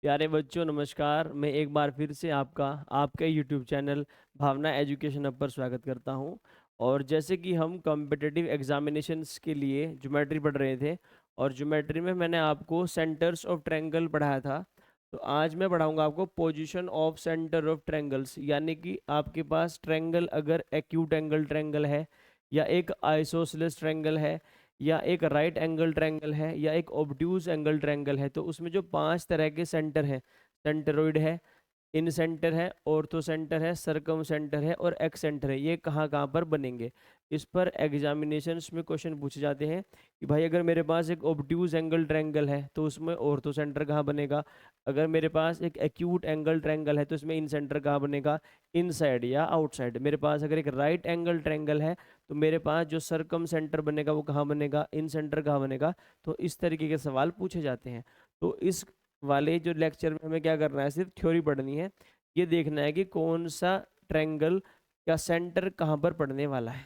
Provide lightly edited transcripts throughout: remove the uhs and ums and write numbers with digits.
प्यारे बच्चों नमस्कार। मैं एक बार फिर से आपके यूट्यूब चैनल भावना एजुकेशन हब पर स्वागत करता हूं। और जैसे कि हम कॉम्पिटिटिव एग्जामिनेशंस के लिए ज्योमेट्री पढ़ रहे थे, और ज्योमेट्री में मैंने आपको सेंटर्स ऑफ ट्रायंगल पढ़ाया था। तो आज मैं पढ़ाऊंगा आपको position of centre of triangles, यानी कि आपके पास ट्रायंगल अगर एक्यूट एंगल ट्रायंगल है, या एक आइसोसेलेस ट्रायंगल है, या एक राइट एंगल ट्रायंगल है, या एक ऑब्ट्यूज एंगल ट्रायंगल है, तो उसमें जो पांच तरह के सेंटर हैं, सेंटरोइड है, इन सेंटर है, ऑर्थो सेंटर है, सरकम सेंटर है और एक्स सेंटर है, ये कहाँ कहाँ पर बनेंगे। इस पर एग्जामिनेशंस में क्वेश्चन पूछे जाते हैं कि भाई अगर मेरे पास एक ऑब्ट्यूज एंगल ट्रायंगल है तो उसमें ऑर्थो सेंटर कहाँ बनेगा। अगर मेरे पास एक एक्यूट एंगल ट्रायंगल है तो इसमें इन सेंटर कहाँ बनेगा, इनसाइड या आउटसाइड। मेरे पास अगर एक राइट एंगल ट्रायंगल है तो मेरे पास जो सरकम सेंटर बनेगा वो कहाँ बनेगा, इन सेंटर कहाँ बनेगा। तो इस तरीके के सवाल पूछे जाते हैं। तो इस वाले जो लेक्चर में हमें क्या करना है, सिर्फ थ्योरी पढ़नी है। ये देखना है कि कौन सा ट्रायंगल का सेंटर कहाँ पर पड़ने वाला है।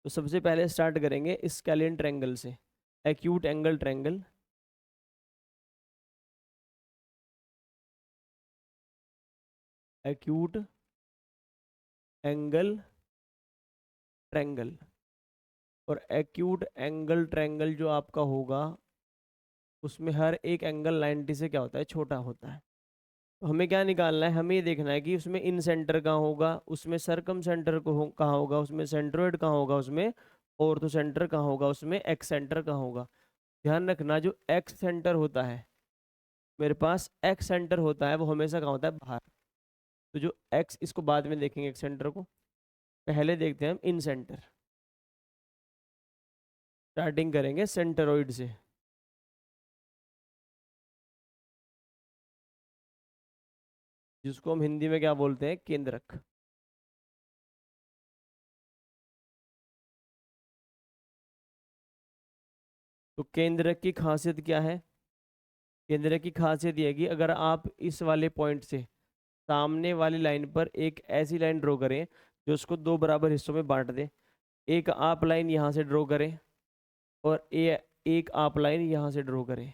तो सबसे पहले स्टार्ट करेंगे स्केलियन ट्रायंगल से। Acute angle triangle, acute angle triangle. और एक्यूट एंगल ट्रायंगल जो आपका होगा उसमें हर एक एंगल 90 से क्या होता है, छोटा होता है। तो हमें क्या निकालना है, हमें ये देखना है कि उसमें इन सेंटर कहाँ होगा, उसमें सरकम सेंटर कहाँ होगा, उसमें सेंट्रोइड कहाँ होगा, उसमें ऑर्थो सेंटर कहाँ होगा, उसमें एक्स सेंटर कहाँ होगा। ध्यान रखना, जो एक्स सेंटर होता है, मेरे पास एक्स सेंटर होता है वो हमेशा कहाँ होता है, बाहर। तो जो एक्स, इसको बाद में देखेंगे एक्स सेंटर को, पहले देखते हैं हम इन सेंटर। स्टार्टिंग करेंगे सेंटरोइड से। जिसको हम हिंदी में क्या बोलते हैं, केंद्रक। तो केंद्रक की खासियत क्या है, केंद्रक की खासियत यह है कि अगर आप इस वाले पॉइंट से सामने वाली लाइन पर एक ऐसी लाइन ड्रॉ करें जो उसको दो बराबर हिस्सों में बांट दे। एक आप लाइन यहाँ से ड्रॉ करें और एक आप लाइन यहाँ से ड्रॉ करें।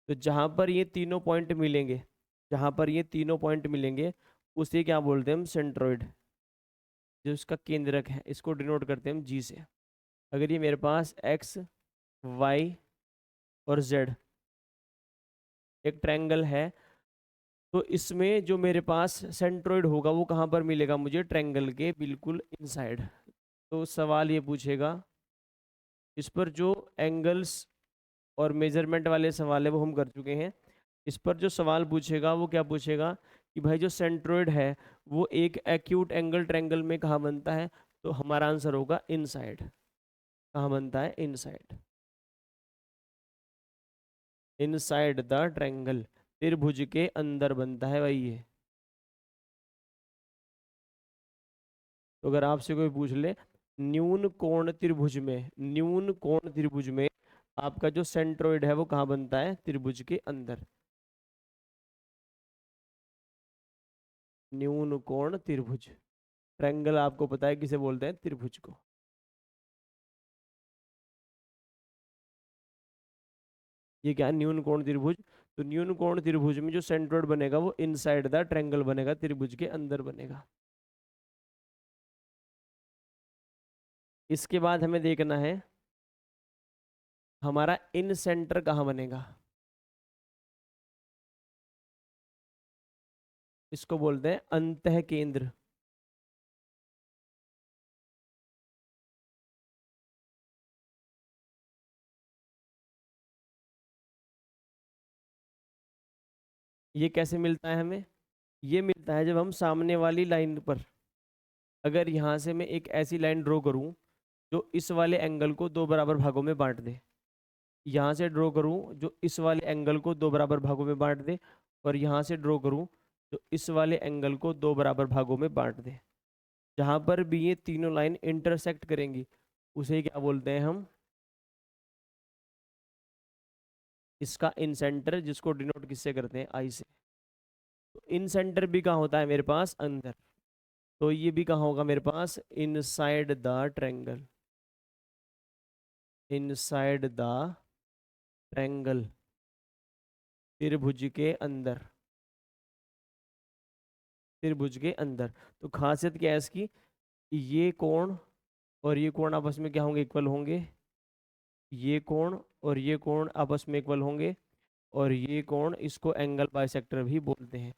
तो जहाँ पर ये तीनों पॉइंट मिलेंगे, जहाँ पर ये तीनों पॉइंट मिलेंगे उसे क्या बोलते हैं हम, सेंट्रोइड। जो इसका केंद्रक है इसको डिनोट करते हैं हम जी से। अगर ये मेरे पास एक्स, वाई और जेड एक ट्रायंगल है, तो इसमें जो मेरे पास सेंट्रोइड होगा वो कहाँ पर मिलेगा मुझे, ट्रायंगल के बिल्कुल इनसाइड। तो सवाल ये पूछेगा, इस पर जो एंगल्स और मेजरमेंट वाले सवाल है वो हम कर चुके हैं। इस पर जो सवाल पूछेगा वो क्या पूछेगा कि भाई जो सेंट्रोइड है वो एक एक्यूट एंगल ट्रायंगल में कहाँ बनता है। तो हमारा आंसर होगा इनसाइड। कहाँ बनता है, इनसाइड, इनसाइड द ट्रायंगल, त्रिभुज के अंदर बनता है भाई ये। तो अगर आपसे कोई पूछ ले, न्यून कोण त्रिभुज में, न्यून कोण त्रिभुज में आपका जो सेंट्रोइड है वो कहाँ बनता है, त्रिभुज के अंदर। न्यून कोण त्रिभुज, ट्रायंगल आपको पता है किसे बोलते हैं, त्रिभुज को। ये क्या है, न्यून कोण त्रिभुज। तो न्यून कोण त्रिभुज में जो सेंट्रोइड बनेगा वो इनसाइड द ट्रायंगल बनेगा, त्रिभुज के अंदर बनेगा। इसके बाद हमें देखना है हमारा इन सेंटर कहाँ बनेगा। इसको बोलते हैं अंतः केंद्र। ये कैसे मिलता है हमें, ये मिलता है जब हम सामने वाली लाइन पर, अगर यहाँ से मैं एक ऐसी लाइन ड्रॉ करूँ जो इस वाले एंगल को दो बराबर भागों में बांट दे। यहाँ से ड्रॉ करूँ जो इस वाले एंगल को दो बराबर भागों में बांट दे, और यहाँ से ड्रॉ करूँ जो इस वाले एंगल को दो बराबर भागों में बांट दे। जहाँ पर भी ये तीनों लाइन इंटरसेक्ट करेंगी उसे क्या बोलते हैं हम, इसका इन सेंटर, जिसको डिनोट किससे करते हैं, आई से। तो इन सेंटर भी कहाँ होता है मेरे पास, अंदर। तो ये भी कहाँ होगा मेरे पास, inside the triangle, inside the triangle. त्रिभुज के अंदर, त्रिभुज के अंदर। तो खासियत क्या है इसकी, ये कोण और ये कोण आपस में क्या होंगे, इक्वल होंगे। ये कोण और ये कोण आपस में इक्वल होंगे, और ये कोण, इसको एंगल बाइसेक्टर भी बोलते हैं।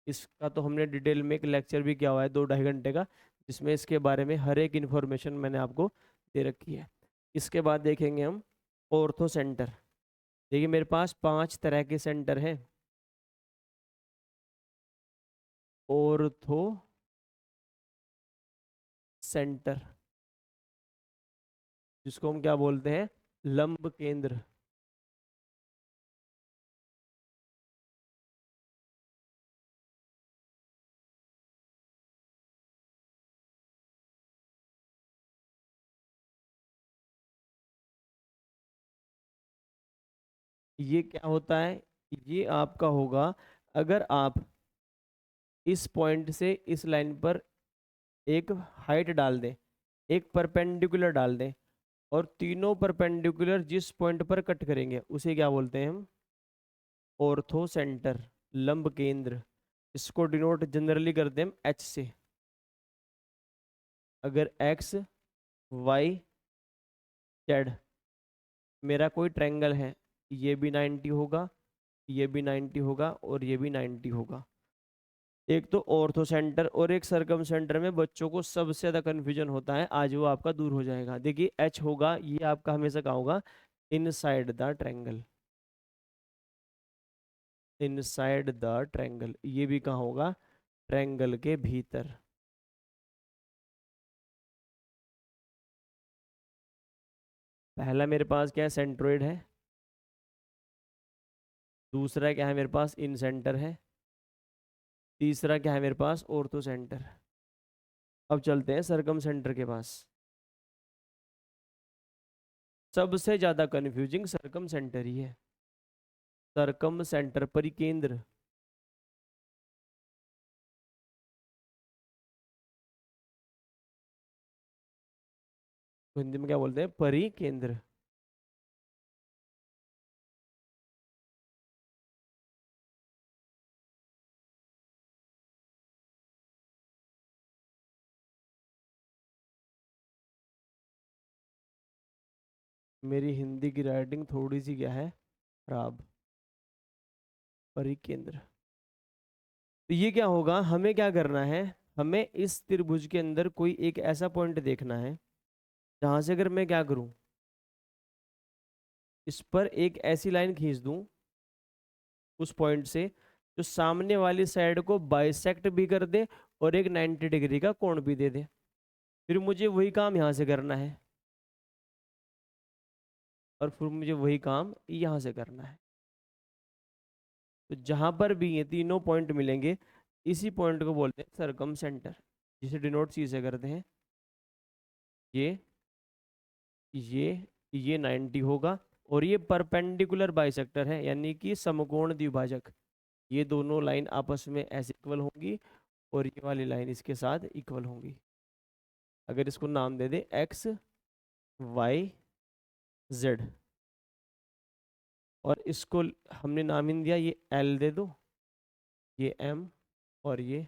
इसका तो हमने डिटेल में एक लेक्चर भी किया हुआ है 2-2.5 घंटे का, जिसमें इसके बारे में हर एक इन्फॉर्मेशन मैंने आपको दे रखी है। इसके बाद देखेंगे हम ऑर्थो सेंटर। देखिए मेरे पास 5 तरह के सेंटर हैं। ऑर्थो सेंटर, जिसको हम क्या बोलते हैं, लंब केंद्र। ये क्या होता है, ये आपका होगा, अगर आप इस पॉइंट से इस लाइन पर एक हाइट डाल दें, एक परपेंडिकुलर डाल दें, और तीनों परपेंडिकुलर जिस पॉइंट पर कट करेंगे उसे क्या बोलते हैं हम, ऑर्थो सेंटर, लंब केंद्र। इसको डिनोट जनरली करते हैं हम एच से। अगर एक्स वाई जेड मेरा कोई ट्रायंगल है, ये भी 90 होगा, ये भी 90 होगा, और ये भी 90 होगा। एक तो ऑर्थो सेंटर और एक सरकम सेंटर में बच्चों को सबसे ज़्यादा कन्फ्यूजन होता है, आज वो आपका दूर हो जाएगा। देखिए एच होगा, ये आपका हमेशा कहाँ होगा, inside the triangle, inside the triangle. ये भी कहाँ होगा, ट्रायंगल के भीतर। पहला मेरे पास क्या है, सेंट्रोइड है। दूसरा क्या है मेरे पास, इन सेंटर है। तीसरा क्या है मेरे पास, ऑर्थो सेंटर। अब चलते हैं सरकम सेंटर के पास। सबसे ज्यादा कंफ्यूजिंग सरकम सेंटर ही है। सरकम सेंटर, परिकेंद्र। हिंदी में क्या बोलते हैं, परिकेंद्र। मेरी हिंदी की राइटिंग थोड़ी सी क्या है, खराब। परिकेंद्र। तो ये क्या होगा, हमें क्या करना है, हमें इस त्रिभुज के अंदर कोई एक ऐसा पॉइंट देखना है जहां से अगर मैं क्या करूं, इस पर एक ऐसी लाइन खींच दूं उस पॉइंट से जो सामने वाली साइड को बाइसेक्ट भी कर दे और एक 90 डिग्री का कोण भी दे दे। फिर मुझे वही काम यहाँ से करना है, और फिर मुझे वही काम यहाँ से करना है। तो जहां पर भी ये तीनों पॉइंट मिलेंगे, इसी पॉइंट को बोलते हैं सरकम सेंटर, जिसे डिनोट सी से करते हैं। ये ये 90 होगा, और ये परपेंडिकुलर बाइसेक्टर है, यानी कि समकोण द्विभाजक। ये दोनों लाइन आपस में ऐसे इक्वल होंगी, और ये वाली लाइन इसके साथ इक्वल होंगी। अगर इसको नाम दे दे एक्स वाई जेड, और इसको हमने नाम ही नहीं दिया, ये एल दे दो, ये एम, और ये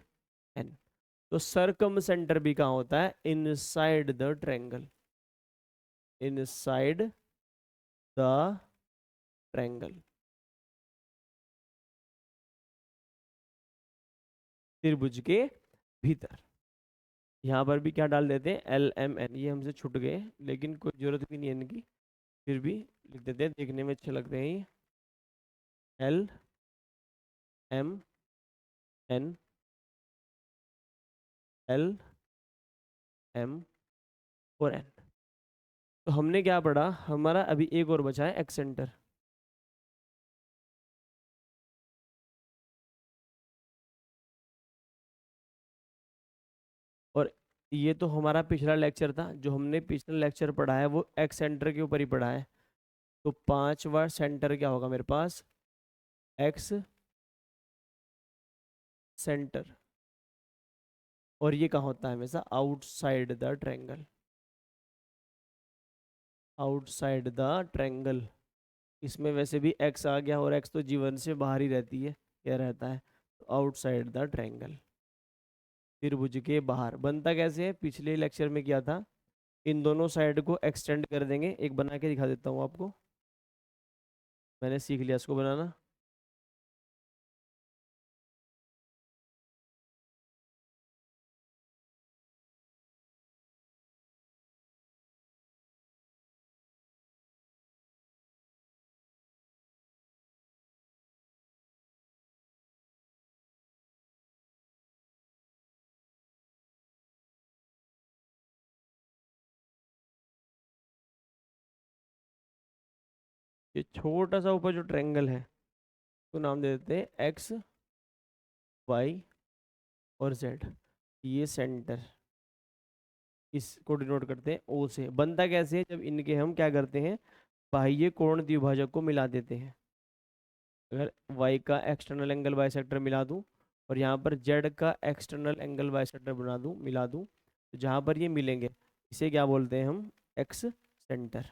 एन। तो सरकम सेंटर भी कहाँ होता है, inside the triangle, inside the triangle, त्रिभुज के भीतर। यहाँ पर भी क्या डाल देते हैं, एल एम एन। ये हमसे छूट गए, लेकिन कोई जरूरत भी नहीं है इनकी, फिर भी लिख देते हैं, देखने में अच्छे लगते हैं ये। L M N, L M और एन। तो हमने क्या पढ़ा, हमारा अभी एक और बचा है, एक्स सेंटर। और ये तो हमारा पिछला लेक्चर था, जो हमने पिछला लेक्चर पढ़ा है वो एक्स सेंटर के ऊपर ही पढ़ा है। तो 5वां सेंटर क्या होगा मेरे पास, एक्स सेंटर। और ये कहाँ होता है हमेशा, outside the triangle, outside the triangle. इसमें वैसे भी x आ गया, और x तो जीवन से बाहर ही रहती है, क्या रहता है, तो आउटसाइड द ट्रायंगल, त्रिभुज के बाहर। बनता कैसे है, पिछले लेक्चर में किया था, इन दोनों साइड को एक्सटेंड कर देंगे। एक बना के दिखा देता हूँ आपको, मैंने सीख लिया इसको बनाना। ये छोटा सा ऊपर जो ट्रायंगल है, तो नाम दे देते हैं एक्स, वाई और जेड। ये सेंटर, इसको डिनोट करते हैं ओ से। बनता कैसे है, जब इनके हम क्या करते हैं, बाह्य कोण द्विभाजक को मिला देते हैं। अगर y का एक्सटर्नल एंगल बाइसेक्टर मिला दूं, और यहाँ पर z का एक्सटर्नल एंगल बाइसेक्टर बना दूं, मिला दूं, तो जहाँ पर ये मिलेंगे, इसे क्या बोलते हैं हम, एक्स सेंटर।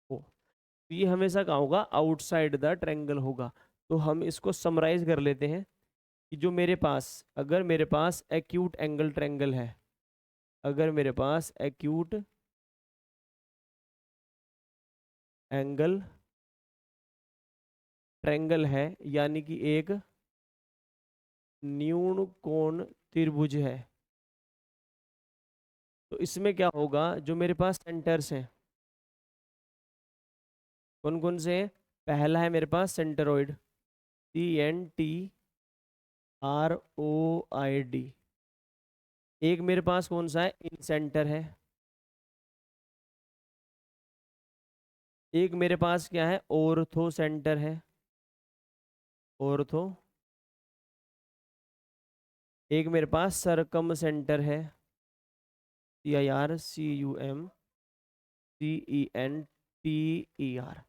ओ, तो ये हमेशा कहाँ होगा, आउटसाइड द ट्रायंगल होगा। तो हम इसको समराइज कर लेते हैं कि जो मेरे पास, अगर मेरे पास एक्यूट एंगल ट्रायंगल है, अगर मेरे पास एक्यूट एंगल ट्रायंगल है, यानी कि एक न्यून कोण त्रिभुज है, तो इसमें क्या होगा, जो मेरे पास सेंटर्स हैं, कौन कौन से हैं, पहला है मेरे पास सेंटरोइड, CNTROID। एक मेरे पास कौन सा है, इन सेंटर है। एक मेरे पास क्या है, ऑर्थो सेंटर है, ऑर्थो। एक मेरे पास सरकम सेंटर है, CIRCUMCENTER।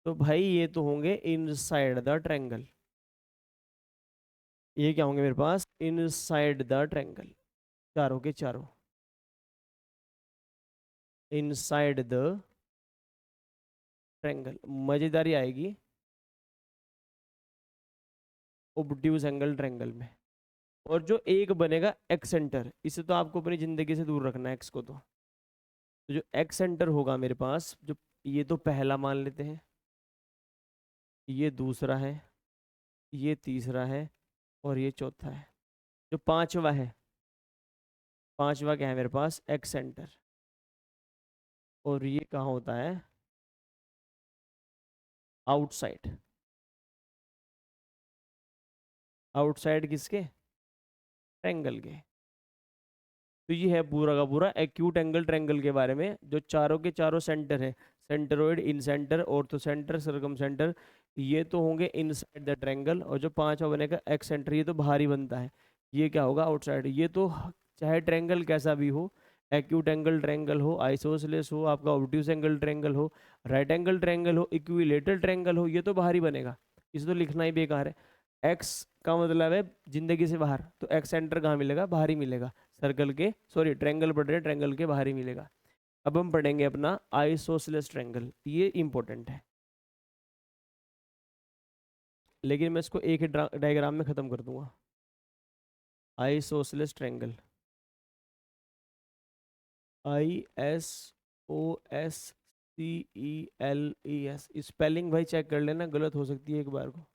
तो भाई ये तो होंगे इनसाइड द ट्रायंगल, ये क्या होंगे मेरे पास, इनसाइड द ट्रायंगल, चारों के चारों इनसाइड द ट्रायंगल। मजेदारी आएगी ऑब्ट्यूज एंगल ट्रायंगल में। और जो एक बनेगा एक्स सेंटर, इसे तो आपको अपनी जिंदगी से दूर रखना है, एक्स को। तो जो एक्स सेंटर होगा मेरे पास, जो ये तो पहला मान लेते हैं, ये दूसरा है, ये तीसरा है, और ये चौथा है। जो पांचवा है, पांचवा क्या है मेरे पास, एक्स सेंटर। और ये कहाँ होता है, आउटसाइड। आउटसाइड किसके, ट्रायंगल के। तो ये है पूरा का पूरा एक्यूट एंगल ट्रायंगल के बारे में, जो चारों के चारों सेंटर है, सेंटरोइड, इन सेंटर, ऑर्थो सेंटर, सरकम सेंटर, ये तो होंगे इनसाइड द ट्रायंगल। और जो पांचवा बनेगा एक्स सेंटर, ये तो बाहरी बनता है, ये क्या होगा, आउटसाइड। ये तो चाहे ट्रायंगल कैसा भी हो, एक्यूट एंगल ट्रायंगल हो, आइसोसेलेस हो, आपका ऑब्ट्यूज एंगल ट्रायंगल हो, राइट एंगल ट्रायंगल हो, इक्विलेटरल ट्रायंगल हो, ये तो बाहरी बनेगा, इसे तो लिखना ही बेकार है। एक्स का मतलब है जिंदगी से बाहर, तो एक्स सेंटर कहाँ मिलेगा, बाहर ही मिलेगा, सर्कल के, सॉरी ट्रायंगल पढ़ रहे हैं, ट्रायंगल के बाहर ही मिलेगा। अब हम पढ़ेंगे अपना आइसोसेलेस ट्रायंगल, ये इंपॉर्टेंट है, लेकिन मैं इसको एक ही डायग्राम में खत्म कर दूंगा। आइसोसेलेस ट्रायंगल, ISOSCELES, स्पेलिंग भाई चेक कर लेना, गलत हो सकती है एक बार को।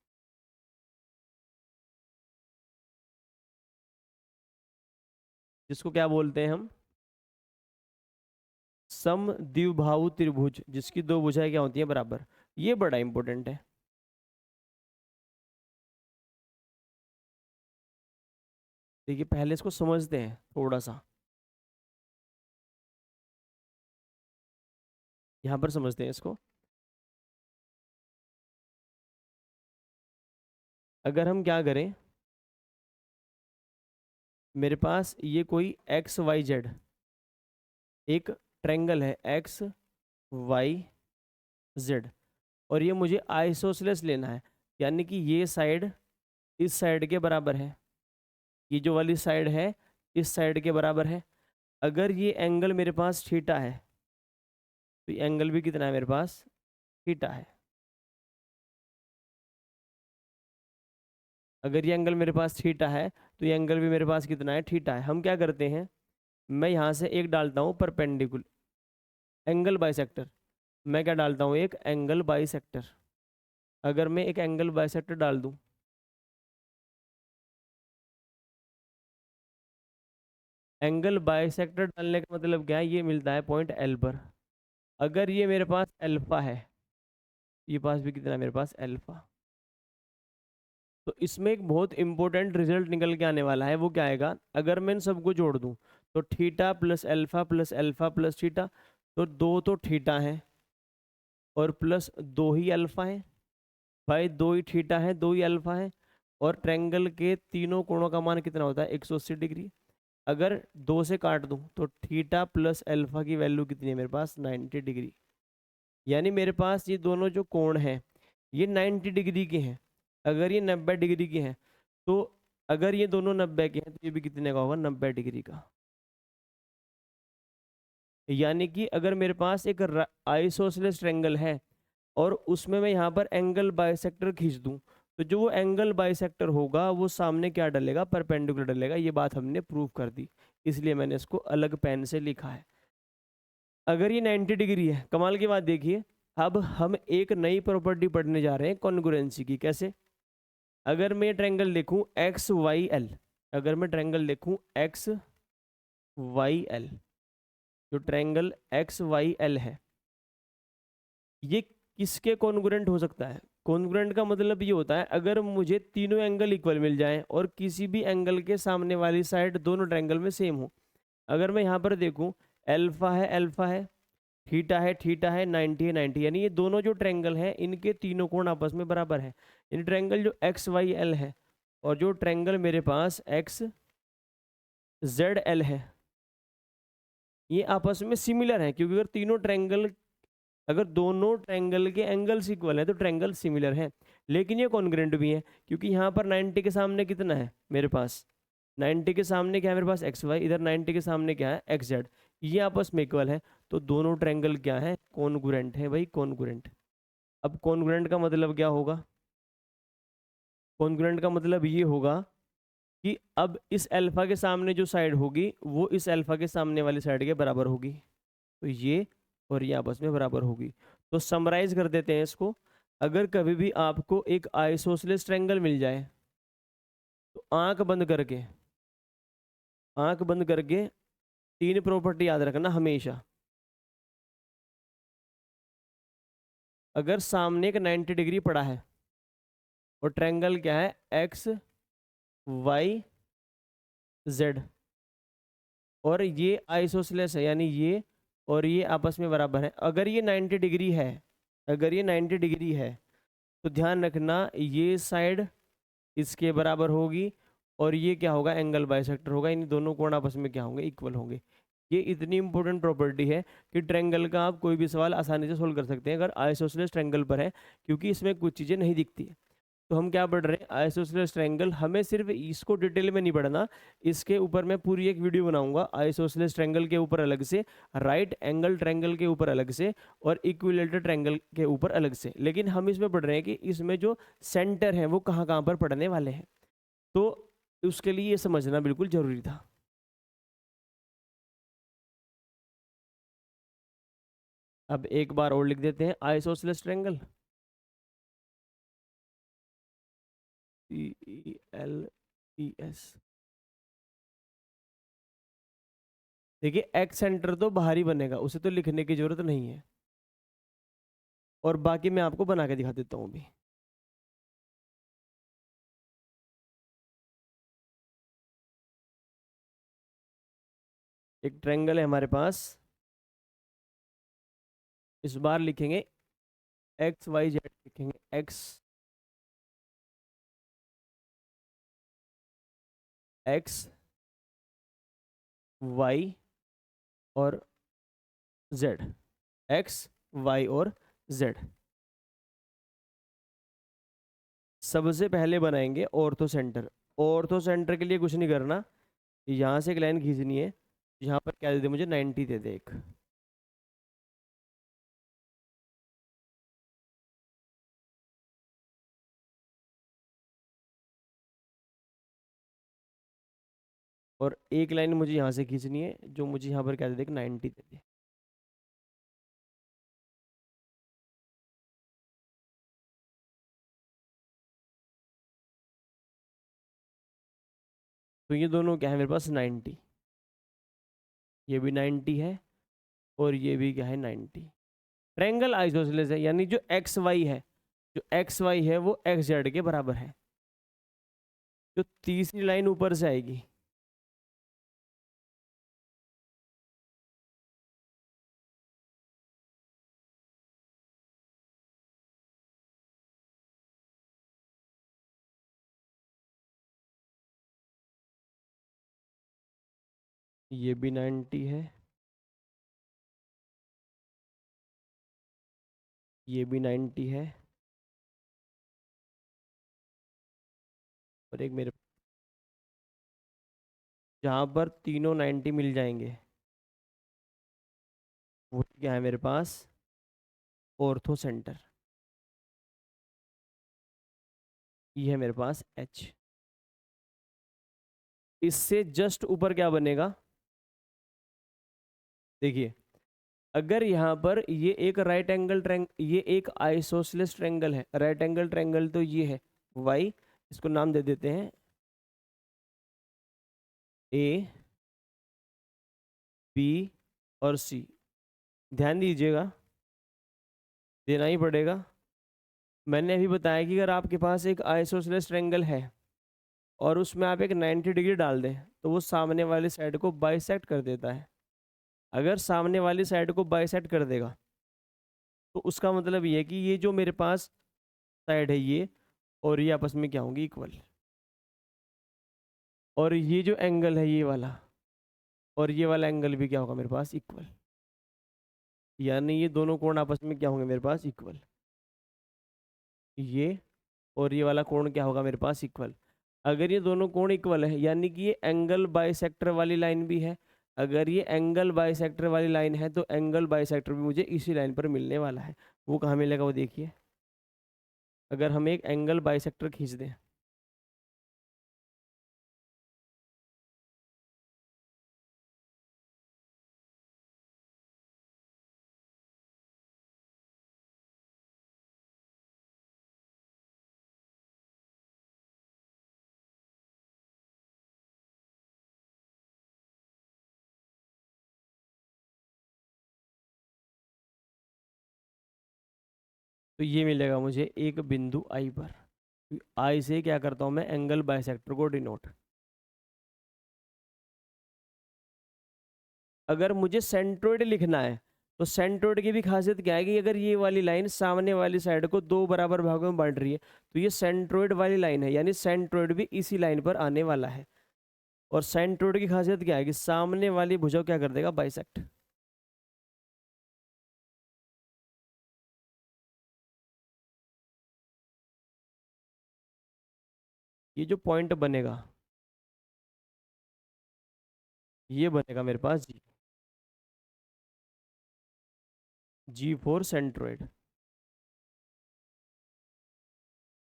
जिसको क्या बोलते हैं हम, समद्विबाहु त्रिभुज, जिसकी दो भुजाएं क्या होती हैं, बराबर। ये बड़ा इंपॉर्टेंट है। देखिए पहले इसको समझते हैं थोड़ा सा, यहाँ पर समझते हैं इसको। अगर हम क्या करें, मेरे पास ये कोई XYZ एक ट्रायंगल है, XYZ, और ये मुझे आइसोसेलेस लेना है, यानी कि ये साइड इस साइड के बराबर है, ये जो वाली साइड है इस साइड के बराबर है। अगर ये एंगल मेरे पास थीटा है, तो ये एंगल भी कितना है मेरे पास, थीटा है। अगर ये एंगल मेरे पास थीटा है तो ये एंगल भी मेरे पास कितना है, थीटा है। हम क्या करते हैं, मैं यहाँ से एक डालता हूँ परपेंडिकुलर एंगल बाइसेक्टर। मैं क्या डालता हूँ, एक एंगल बाइसेक्टर। अगर मैं एक एंगल बाइसेक्टर डाल दूँ, एंगल बाइसेक्टर डालने का मतलब क्या है, ये मिलता है पॉइंट एल पर। अगर ये मेरे पास अल्फा है, ये पास भी कितना है मेरे पास, अल्फा। तो इसमें एक बहुत इंपॉर्टेंट रिजल्ट निकल के आने वाला है। वो क्या आएगा, अगर मैं इन सबको जोड़ दूं तो theta plus alpha plus theta, तो दो तो थीटा है और प्लस दो ही अल्फा है। भाई दो ही थीटा है, दो ही अल्फा है। और ट्रायंगल के तीनों कोणों का मान कितना होता है, 180 डिग्री। अगर दो से काट दूं तो थीटा प्लस अल्फा की वैल्यू कितनी है मेरे पास, 90 डिग्री। यानी मेरे पास ये दोनों जो कोण हैं ये 90 डिग्री के हैं। अगर ये 90 डिग्री के हैं तो अगर ये दोनों 90 के हैं तो ये भी कितने का होगा, 90 डिग्री का। यानी कि अगर मेरे पास एक आइसोसेलेस ट्रायंगल है और उसमें मैं यहाँ पर एंगल बाइसेक्टर खींच दूं, तो जो वो एंगल बाइसेक्टर होगा वो सामने क्या डलेगा, परपेंडिकुलर डलेगा। ये बात हमने प्रूव कर दी, इसलिए मैंने इसको अलग पेन से लिखा है। अगर ये 90 डिग्री है, कमाल की बात देखिए, अब हम एक नई प्रॉपर्टी पढ़ने जा रहे हैं कॉन्ग्रुएंसी की। कैसे, अगर मैं ट्रायंगल लिखूं एक्स वाई एल, अगर मैं ट्रायंगल लिखूं एक्स वाई एल, जो ट्रायंगल एक्स वाई एल है, ये किसके कॉन्ग्रुएंट हो सकता है। कॉन्ग्रुएंट का मतलब ये होता है अगर मुझे तीनों एंगल इक्वल मिल जाएं और किसी भी एंगल के सामने वाली साइड दोनों ट्रायंगल में सेम हो। अगर मैं यहाँ पर देखूं, अल्फा है थीटा है 90 है 90, यानी ये दोनों जो ट्रायंगल हैं इनके तीनों कोण आपस में बराबर है। इन ट्रायंगल जो एक्स वाई एल है और जो ट्रायंगल मेरे पास एक्स जेड एल है, ये आपस में सिमिलर है। क्योंकि अगर तीनों ट्रायंगल, अगर दोनों ट्रायंगल के एंगल्स इक्वल है तो ट्रायंगल सिमिलर है। लेकिन ये कॉन्ग्रुएंट भी है क्योंकि यहाँ पर 90 के सामने कितना है मेरे पास, 90 के सामने क्या है मेरे पास एक्स वाई, इधर 90 के सामने क्या है एक्स जेड, ये आपस में इक्वल है। तो दोनों ट्रायंगल क्या है, कॉन्ग्रुएंट है भाई, कॉन्ग्रुएंट। अब कॉन्ग्रुएंट का मतलब क्या होगा, कॉन्ग्रुएंट का मतलब ये होगा कि अब इस अल्फा के सामने जो साइड होगी वो इस अल्फा के सामने वाली साइड के बराबर होगी। तो ये और ये आपस में बराबर होगी। तो समराइज कर देते हैं इसको। अगर कभी भी आपको एक आइसोसेलेस ट्रायंगल मिल जाए तो आंख बंद करके तीन प्रॉपर्टी याद रखना हमेशा। अगर सामने एक 90 डिग्री पड़ा है और ट्रायंगल क्या है एक्स वाई जेड, और ये आइसोसेलेस है यानी ये और ये आपस में बराबर है, अगर ये 90 डिग्री है, अगर ये 90 डिग्री है तो ध्यान रखना ये साइड इसके बराबर होगी और ये क्या होगा, एंगल बाइसेक्टर होगा। इन दोनों कोण आपस में क्या होंगे, इक्वल होंगे। ये इतनी इंपॉर्टेंट प्रॉपर्टी है कि ट्रायंगल का आप कोई भी सवाल आसानी से सोल्व कर सकते हैं अगर आइसोसेलेस ट्रायंगल पर है, क्योंकि इसमें कुछ चीज़ें नहीं दिखती। तो हम क्या पढ़ रहे हैं, आइसोसेलेस ट्रायंगल। हमें सिर्फ इसको डिटेल में नहीं पढ़ना, इसके ऊपर मैं पूरी एक वीडियो बनाऊंगा आइसोसेलेस ट्रायंगल के ऊपर अलग से, राइट एंगल ट्रायंगल के ऊपर अलग से और इक्विलेटरल ट्रायंगल के ऊपर अलग से। लेकिन हम इसमें पढ़ रहे हैं कि इसमें जो सेंटर है वो कहाँ कहाँ पर पढ़ने वाले हैं, तो उसके लिए ये समझना बिल्कुल जरूरी था। अब एक बार और लिख देते हैं आइसोसेलेस ट्रायंगल, CELES। देखिए एक्स सेंटर तो बाहर ही बनेगा, उसे तो लिखने की जरूरत नहीं है, और बाकी मैं आपको बना के दिखा देता हूँ अभी। एक ट्रायंगल है हमारे पास, इस बार लिखेंगे एक्स वाई जेड, लिखेंगे एक्स एक्स वाई और जेड, एक्स वाई और जेड। सबसे पहले बनाएंगे ऑर्थो सेंटर। ऑर्थो सेंटर के लिए कुछ नहीं करना, यहाँ से एक लाइन खींचनी है, यहाँ पर क्या दे दे मुझे, 90 दे दे एक। और एक लाइन मुझे यहाँ से खींचनी है जो मुझे यहाँ पर क्या दे दे, 90 दे दे। तो ये दोनों क्या है मेरे पास, 90, ये भी 90 है और ये भी क्या है, 90। ट्रायंगल आइसोसेलेस है, यानी जो एक्स वाई है, जो एक्स वाई है वो एक्स जेड के बराबर है। जो तीसरी लाइन ऊपर से आएगी, ये भी 90 है, ये भी 90 है, और एक मेरे, जहाँ पर तीनों 90 मिल जाएंगे वो क्या है मेरे पास, ऑर्थो सेंटर। ये है मेरे पास एच। इससे जस्ट ऊपर क्या बनेगा, देखिए, अगर यहाँ पर ये एक राइट एंगल ट्रैंग, ये एक आइसोसेलेस ट्रायंगल है, राइट एंगल ट्रायंगल तो ये है वाई, इसको नाम दे देते हैं ए बी और सी। ध्यान दीजिएगा, देना ही पड़ेगा। मैंने अभी बताया कि अगर आपके पास एक आइसोसेलेस ट्रायंगल है और उसमें आप एक 90 डिग्री डाल दें तो वो सामने वाली साइड को बाइसेक्ट कर देता है। अगर सामने वाली साइड को बाइसेक्ट कर देगा तो उसका मतलब ये है कि ये जो मेरे पास साइड है ये और ये आपस में क्या होंगे, इक्वल। और ये जो एंगल है ये वाला और ये वाला एंगल भी क्या होगा मेरे पास, इक्वल। यानी ये दोनों कोण आपस में क्या होंगे मेरे पास, इक्वल। ये और ये वाला कोण क्या होगा मेरे पास, इक्वल। अगर ये दोनों कोण इक्वल है यानी कि ये एंगल बाइसेक्टर वाली लाइन भी है। अगर ये एंगल बाइसेक्टर वाली लाइन है तो एंगल बाइसेक्टर भी मुझे इसी लाइन पर मिलने वाला है। वो कहाँ मिलेगा, वो देखिए, अगर हम एक एंगल बाइसेक्टर खींच दें, तो ये मिलेगा मुझे एक बिंदु आई पर। आई से क्या करता हूँ मैं, एंगल बाइसेक्टर को डिनोट। अगर मुझे सेंट्रोइड लिखना है तो सेंट्रोइड की भी खासियत क्या है कि अगर ये वाली लाइन सामने वाली साइड को दो बराबर भागों में बांट रही है तो ये सेंट्रोइड वाली लाइन है, यानी सेंट्रोइड भी इसी लाइन पर आने वाला है। और सेंट्रोइड की खासियत क्या है कि सामने वाली भुजा क्या कर देगा, बाइसेक्ट। ये जो पॉइंट बनेगा ये बनेगा मेरे पास जी, जी फॉर सेंट्रोइड।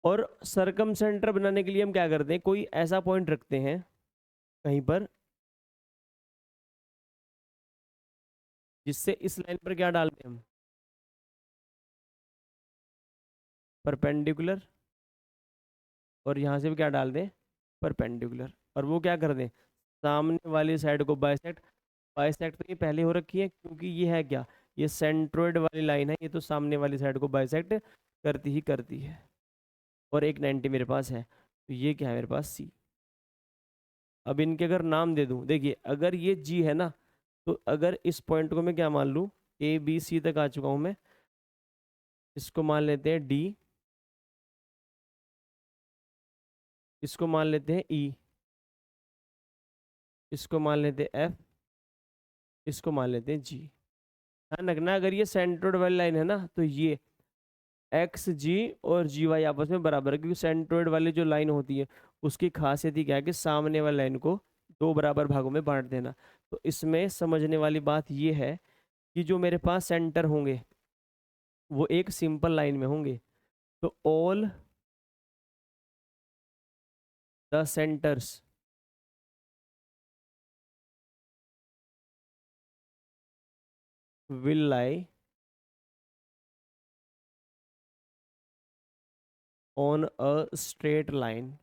और सरकम सेंटर बनाने के लिए हम क्या करते हैं, कोई ऐसा पॉइंट रखते हैं कहीं पर जिससे इस लाइन पर क्या डालते हैं हम, परपेंडिकुलर, और यहाँ से भी क्या डाल दें, परपेंडिकुलर। और वो क्या कर दें, सामने वाली साइड को बाइसेक्ट। बाइसेक्ट तो ये पहले हो रखी है क्योंकि ये है क्या, ये सेंट्रोइड वाली लाइन है, ये तो सामने वाली साइड को बाइसेक्ट करती ही करती है। और एक 90 मेरे पास है, तो ये क्या है मेरे पास, सी। अब इनके अगर नाम दे दूं, देखिए अगर ये जी है ना, तो अगर इस पॉइंट को मैं क्या मान लूँ, ए बी सी तक आ चुका हूँ मैं, इसको मान लेते हैं डी, इसको मान लेते हैं ई, इसको मान लेते हैं एफ, इसको मान लेते हैं जी। ध्यान रखना अगर ये सेंट्रोइड वाली लाइन है ना तो ये एक्स जी और जी वाई आपस में बराबर है, क्योंकि सेंट्रोइड वाली जो लाइन होती है उसकी खासियत ही क्या है कि सामने वाली लाइन को दो बराबर भागों में बांट देना। तो इसमें समझने वाली बात ये है कि जो मेरे पास सेंटर होंगे वो एक सिंपल लाइन में होंगे। तो all the centres will lie on a straight line.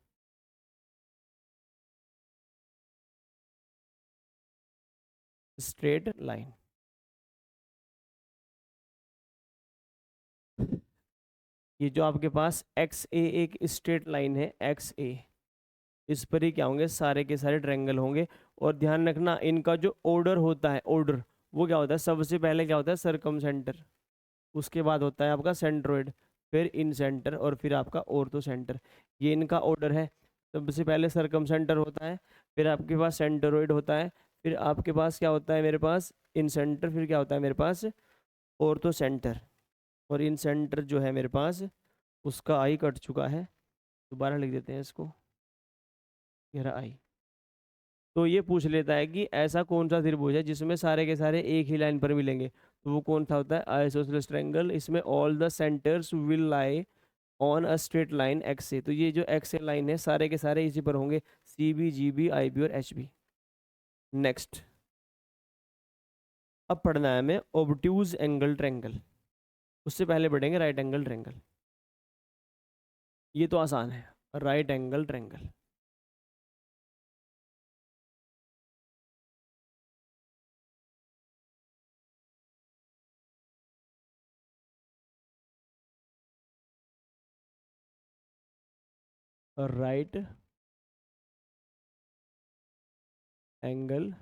Straight line. ये जो आपके पास एक्स ए एक स्ट्रेट लाइन है, एक्स ए, इस पर ही क्या होंगे, सारे के सारे ट्रायंगल होंगे। और ध्यान रखना इनका जो ऑर्डर होता है, ऑर्डर वो क्या होता है, सबसे पहले क्या होता है, सरकम सेंटर, उसके बाद होता है आपका सेंट्रोइड, फिर इन सेंटर, और फिर आपका ऑर्थो सेंटर। ये इनका ऑर्डर है। सबसे पहले सरकम सेंटर होता है, फिर आपके पास सेंट्रोइड होता है, फिर आपके पास क्या होता है मेरे पास, इन सेंटर, फिर क्या होता है मेरे पास ऑर्थो सेंटर। और इन सेंटर जो है मेरे पास, उसका आई कट चुका है, दोबारा लिख देते हैं इसको, ये रहा आई। तो ये पूछ लेता है कि ऐसा कौन सा त्रिभुज है जिसमें सारे के सारे एक ही लाइन पर मिलेंगे, तो वो कौन सा होता है, आइसोसेलेस ट्रायंगल। इसमें all the centres will lie on a straight line X A, तो ये जो एक्स ए लाइन है सारे के सारे इसी पर होंगे, सी बी, जी बी, आई बी और एच बी। नेक्स्ट, अब पढ़ना है हमें ऑब्ट्यूज एंगल ट्रायंगल। उससे पहले पढ़ेंगे राइट एंगल ट्रायंगल। ये तो आसान है, right angle triangle. Right angle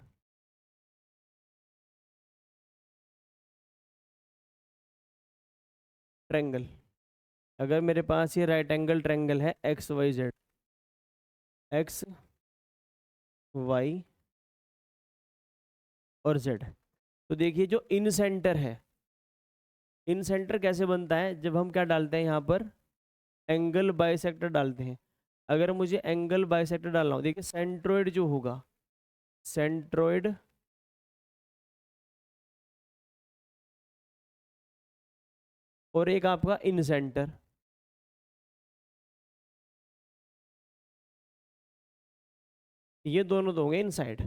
triangle. अगर मेरे पास ये राइट एंगल ट्रायंगल है, X Y Z, X Y और जेड, तो देखिए जो इन सेंटर है, इन सेंटर कैसे बनता है, जब हम क्या डालते हैं यहाँ पर, एंगल बाइसेक्टर डालते हैं। अगर मुझे एंगल बाइसेक्टर डालना हो, देखिए सेंट्रोइड जो होगा, सेंट्रोइड और एक आपका इन सेंटर, ये दोनों तो होंगे इनसाइड।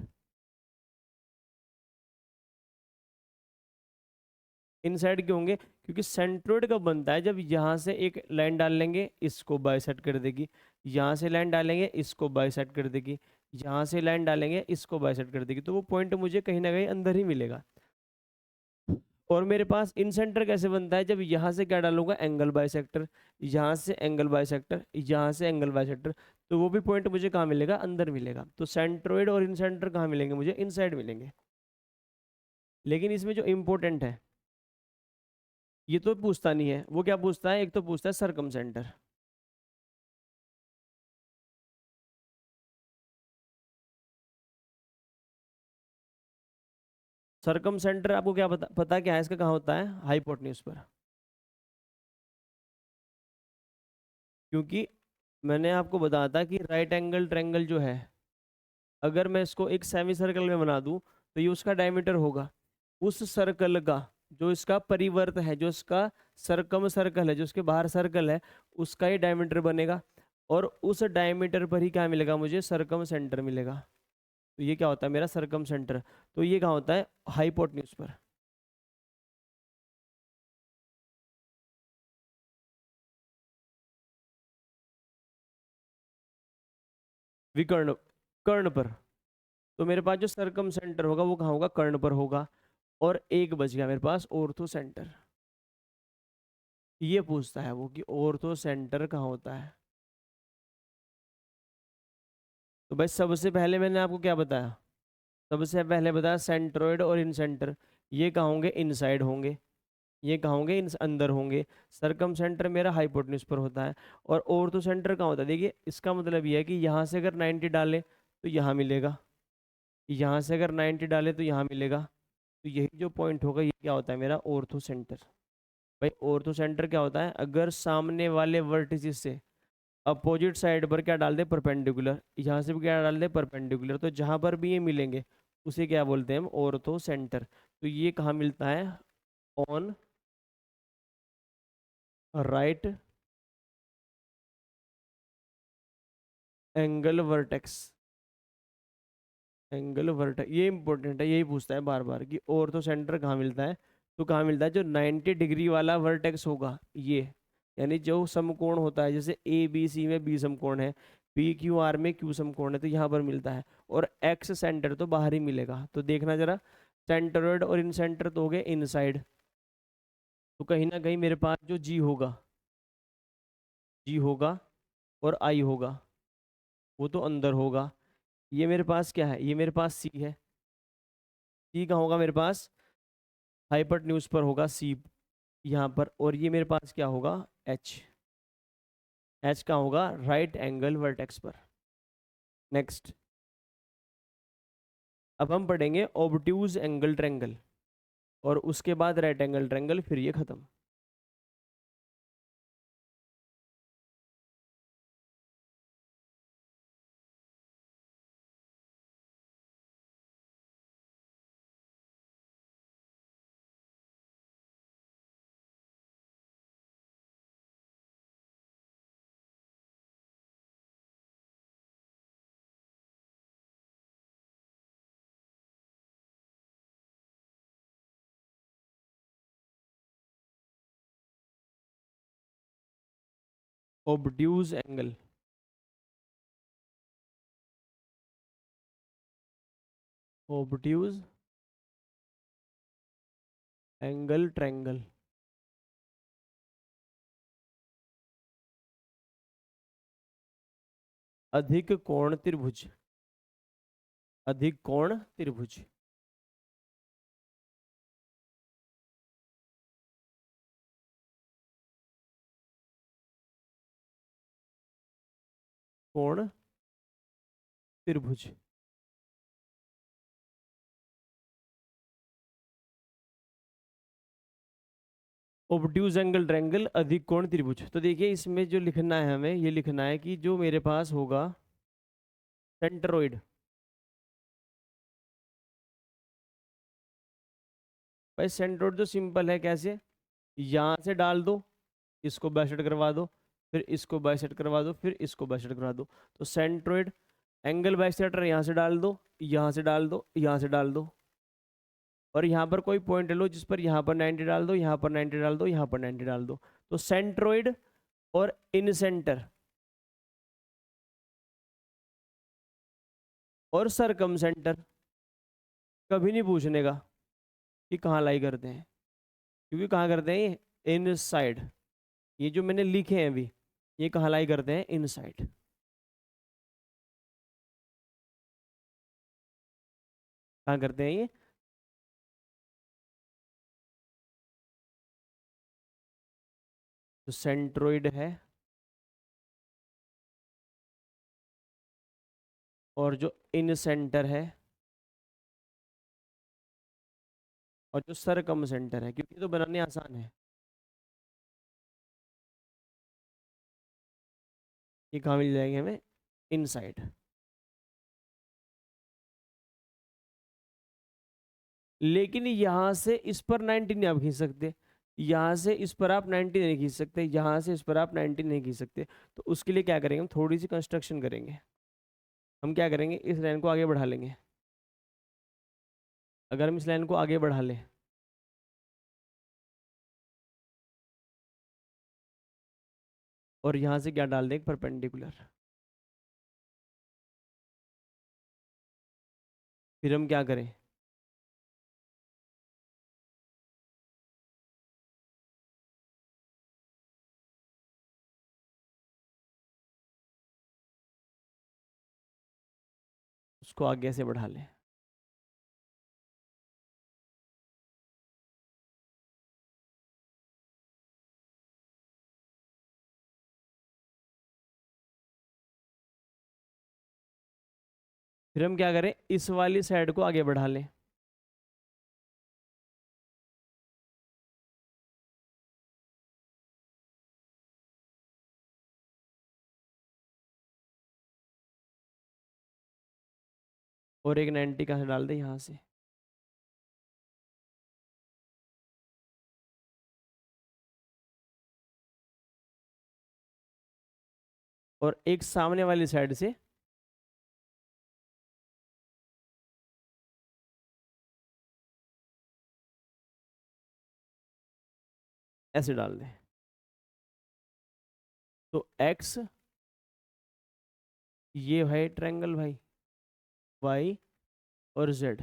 इनसाइड क्यों होंगे, क्योंकि सेंट्रोइड कब बनता है, जब यहाँ से एक लाइन डाल लेंगे इसको बाइसेक्ट कर देगी, यहाँ से लाइन डालेंगे इसको बाइसेक्ट कर देगी, यहाँ से लाइन डालेंगे इसको बाइसेक्ट कर देगी, तो वो पॉइंट मुझे कहीं ना कहीं अंदर ही मिलेगा। और मेरे पास इन सेंटर कैसे बनता है, जब यहाँ से क्या डालूंगा, एंगल बाइसेक्टर, यहाँ से एंगल बाइसेक्टर, यहाँ से एंगल बाइसेक्टर, तो वो भी पॉइंट मुझे कहाँ मिलेगा, अंदर मिलेगा। तो सेंट्रोइड और इन सेंटर कहाँ मिलेंगे मुझे, इनसाइड मिलेंगे। लेकिन इसमें जो इम्पोर्टेंट है, ये तो पूछता नहीं है, वो क्या पूछता है, एक तो पूछता है सरकम सेंटर। सरकम सेंटर आपको क्या पता क्या है इसका, कहाँ होता है, हाइपोटेन्यूज पर। क्योंकि मैंने आपको बताया था कि राइट एंगल ट्रायंगल जो है, अगर मैं इसको एक सेमी सर्कल में बना दूं, तो ये उसका डायमीटर होगा, उस सर्कल का जो इसका परिवर्त है, जो इसका सरकम सर्कल है, जो इसके बाहर सर्कल है, उसका ही डायमीटर बनेगा। और उस डायमीटर पर ही क्या मिलेगा मुझे, सरकम सेंटर मिलेगा। तो ये क्या होता है मेरा सरकम सेंटर, तो ये कहाँ होता है, हाइपोटेन्यूज पर। विकर्ण, कर्ण पर। तो मेरे पास जो सरकम सेंटर होगा वो कहाँ होगा, कर्ण पर होगा। और एक बच गया मेरे पास ऑर्थो सेंटर। ये पूछता है वो कि ऑर्थो सेंटर कहाँ होता है। तो भाई सबसे पहले मैंने आपको क्या बताया, सबसे पहले बताया सेंट्रोइड और इन सेंटर, ये कहाँ होंगे, इनसाइड होंगे, ये कहाँ होंगे, इन अंदर होंगे। सरकम सेंटर मेरा हाइपोटेन्यूज पर होता है। और ऑर्थो सेंटर कहाँ होता है, देखिए इसका मतलब ये है कि यहाँ से अगर 90 डाले तो यहाँ मिलेगा, यहाँ से अगर 90 डाले तो यहाँ मिलेगा। तो यही जो पॉइंट होगा ये क्या होता है मेरा, ऑर्थो सेंटर। भाई ऑर्थो सेंटर क्या होता है, अगर सामने वाले वर्टिसेस से अपोजिट साइड पर क्या डाल दे, परपेंडिकुलर, यहाँ से भी क्या डाल दे, परपेंडिकुलर, तो जहाँ पर भी ये मिलेंगे उसे क्या बोलते हैं हम, ऑर्थो सेंटर। तो ये कहाँ मिलता है, on right angle vertex, angle vertex, ये इंपॉर्टेंट है, यही पूछता है बार बार कि ऑर्थो सेंटर कहाँ मिलता है। तो कहाँ मिलता है, जो 90 डिग्री वाला वर्टेक्स होगा ये, यानी जो समकोण होता है, जैसे ए बी सी में बी समकोण है, पी क्यू आर में क्यू समकोण है, तो यहाँ पर मिलता है। और एक्स सेंटर तो बाहर ही मिलेगा, तो देखना जरा, सेंटरोइड और इन सेंटर तो हो गए इनसाइड, तो कहीं ना कहीं मेरे पास जो जी होगा, जी होगा और आई होगा, वो तो अंदर होगा। ये मेरे पास क्या है, ये मेरे पास सी है, सी कहाँ होगा मेरे पास, हाइपोटेन्यूज पर होगा सी, यहाँ पर। और ये मेरे पास क्या होगा, एच, एच कहाँ होगा, राइट एंगल वर्टेक्स पर। नेक्स्ट, अब हम पढ़ेंगे ऑब्ट्यूज एंगल ट्रेंगल, और उसके बाद राइट एंगल ट्रेंगल, फिर ये खत्म। Obtuse angle, obtuse angle triangle, अधिक कोण त्रिभुज, अधिक कोण त्रिभुज। कोण त्रिभुज, ऑब्ट्यूज एंगल ट्रायंगल, अधिक कोण त्रिभुज। तो देखिए इसमें जो लिखना है हमें, ये लिखना है कि जो मेरे पास होगा सेंट्रोइड, भाई सेंट्रोइड तो सिंपल है, कैसे, यहाँ से डाल दो, इसको बाइसेक्ट करवा दो, फिर इसको बाइसेक्ट करवा दो, फिर इसको बाइसेक्ट करवा दो, तो सेंट्रोइड एंगल बाइसेक्टर यहाँ से डाल दो, यहाँ से डाल दो, यहाँ से डाल दो, और यहाँ पर कोई पॉइंट ले लो जिस पर यहाँ पर 90 डाल दो, यहाँ पर 90 डाल दो, यहाँ पर 90 डाल दो, तो सेंट्रोइड और इन सेंटर और सरकम सेंटर, कभी नहीं पूछने का कि कहाँ लाई करते हैं, क्योंकि कहाँ करते हैं ये इन साइड, ये जो मैंने लिखे हैं अभी, ये कहाँ लाई करते हैं, इन साइड। कहाँ करते हैं ये, तो सेंट्रोइड है, और जो इन सेंटर है, और जो सरकम सेंटर है, क्योंकि तो बनाने आसान है। ये कहाँ मिल जाएंगे हमें, इन साइड। लेकिन यहाँ से इस पर 90 नहीं आप खींच सकते, यहाँ से इस पर आप 90 नहीं खींच सकते, यहाँ से इस पर आप 90 नहीं खींच सकते, तो उसके लिए क्या करेंगे, हम थोड़ी सी कंस्ट्रक्शन करेंगे। हम क्या करेंगे, इस लाइन को आगे बढ़ा लेंगे। अगर हम इस लाइन को आगे बढ़ा लें, और यहाँ से क्या डाल दें, एक परपेंडिकुलर, फिर हम क्या करें, उसको आगे से बढ़ा लें। फिर हम क्या करें, इस वाली साइड को आगे बढ़ा लें। और एक 90 कहाँ से डाल दें, यहाँ से। और एक सामने वाली साइड से ऐसे डाल दें। तो एक्स, ये है ट्रायंगल भाई, वाई और जेड।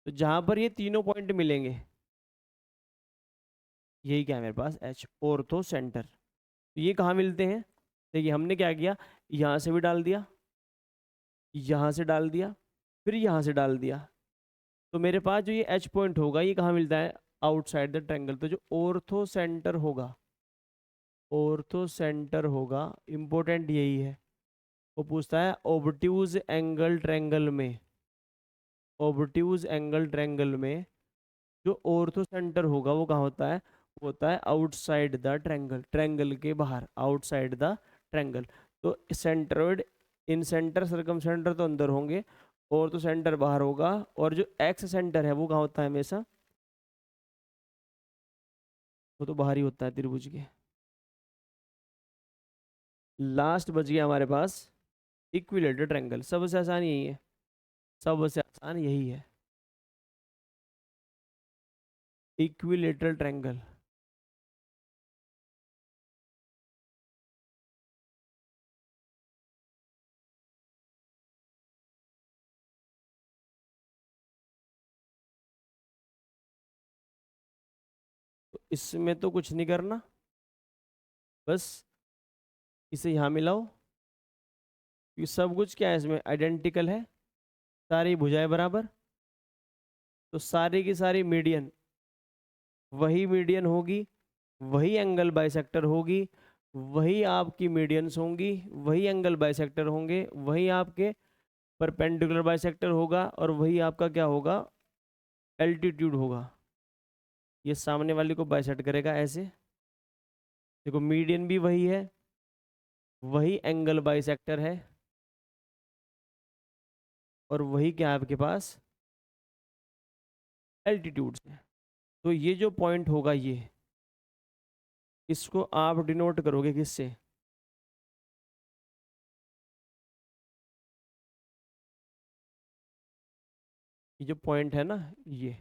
तो जहां पर ये तीनों पॉइंट मिलेंगे, यही क्या है मेरे पास, एच, ऑर्थो सेंटर। तो ये कहाँ मिलते हैं? देखिए हमने क्या किया, यहाँ से भी डाल दिया, यहाँ से डाल दिया, फिर यहाँ से डाल दिया। तो मेरे पास जो ये एच पॉइंट होगा ये कहाँ मिलता है, आउटसाइड द ट्रायंगल। तो जो ऑर्थो सेंटर होगा, ऑर्थो सेंटर होगा, इंपॉर्टेंट यही है। वो पूछता है ऑब्ट्यूज एंगल ट्रायंगल में, ऑब्ट्यूज एंगल ट्रायंगल में जो ऑर्थो सेंटर होगा वो कहाँ होता है, वो होता है आउटसाइड द ट्रायंगल, ट्रायंगल के बाहर, आउटसाइड द ट्रायंगल। तो सेंट्रोइड, इन सेंटर सर्कम सेंटर तो अंदर होंगे, और तो सेंटर बाहर होगा। और जो एक्स सेंटर है वो कहाँ होता है हमेशा, वो तो बाहर ही होता है त्रिभुज के। लास्ट बच गया हमारे पास इक्विलेटरल ट्रायंगल। सबसे आसान यही है, सबसे आसान यही है, इक्विलेटरल ट्रायंगल। तो इसमें तो कुछ नहीं करना, बस इसे यहाँ मिलाओ, क्योंकि सब कुछ क्या है इसमें आइडेंटिकल है, सारी भुजाएं बराबर। तो सारी की सारी मीडियन, वही मीडियन होगी, वही एंगल बाइसेक्टर होगी, वही आपकी मीडियंस होंगी, वही एंगल बाइसेक्टर होंगे, वही आपके परपेंडिकुलर बाइसेक्टर होगा, और वही आपका क्या होगा, एल्टीट्यूड होगा। ये सामने वाले को बाइसेक्ट करेगा ऐसे। देखो मीडियन भी वही है, वही एंगल बाइसेक्टर है, और वही क्या है आपके पास, एल्टीट्यूड है। तो ये जो पॉइंट होगा ये, इसको आप डिनोट करोगे किससे, ये जो पॉइंट है ना ये,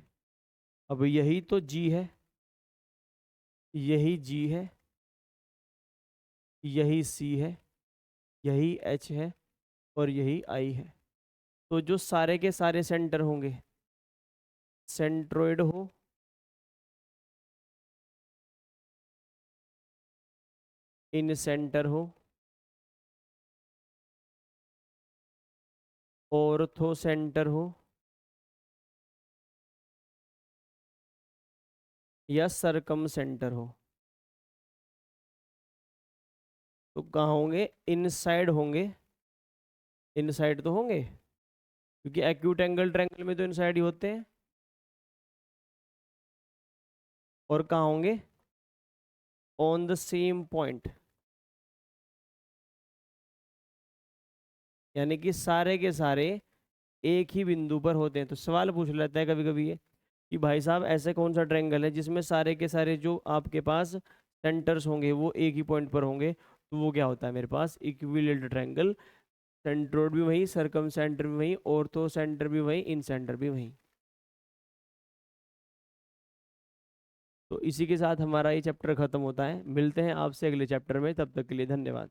अब यही तो जी है, यही जी है, यही सी है, यही एच है, और यही आई है। तो जो सारे के सारे सेंटर होंगे, सेंट्रोइड हो, इन सेंटर हो, ऑर्थो सेंटर हो, या सरकम सेंटर हो, तो कहाँ होंगे, इनसाइड होंगे। इनसाइड तो होंगे, क्योंकि एक्यूट एंगल ट्रायंगल में तो इनसाइड ही होते हैं। और कहाँ होंगे, ऑन द सेम पॉइंट, यानी कि सारे के सारे एक ही बिंदु पर होते हैं। तो सवाल पूछ लेता है कभी कभी ये, कि भाई साहब ऐसे कौन सा ट्रायंगल है जिसमें सारे के सारे जो आपके पास सेंटर्स होंगे वो एक ही पॉइंट पर होंगे। तो वो क्या होता है मेरे पास, इक्विलेटरल ट्रायंगल। सेंट्रोइड भी वही, सरकम सेंटर भी वही, ऑर्थो सेंटर भी वही, इन सेंटर भी वही। तो इसी के साथ हमारा ये चैप्टर खत्म होता है। मिलते हैं आपसे अगले चैप्टर में, तब तक के लिए धन्यवाद।